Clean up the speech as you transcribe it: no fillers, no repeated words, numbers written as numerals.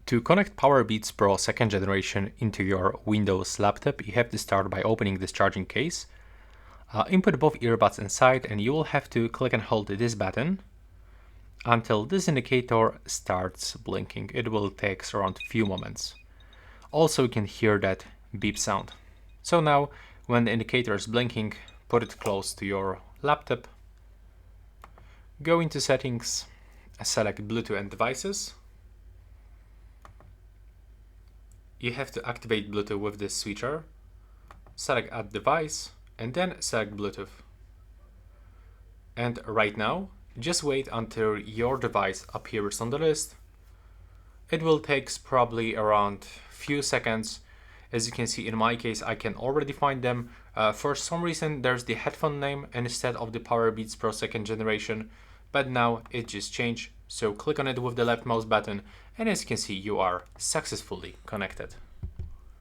To connect Powerbeats Pro 2nd generation into your Windows laptop, you have to start by opening this charging case. Input both earbuds inside and you will have to click and hold this button until this indicator starts blinking. It will take around a few moments. Also, you can hear that beep sound. So now, when the indicator is blinking, put it close to your laptop. Go into Settings, select Bluetooth and Devices. You have to activate Bluetooth with this switcher. Select Add Device and then select Bluetooth. And right now, just wait until your device appears on the list. It will take probably around few seconds. As you can see, in my case, I can already find them. For some reason, there's the headphone name instead of the Powerbeats Pro 2nd generation, but now it just changed. So click on it with the left mouse button, and as you can see, you are successfully connected.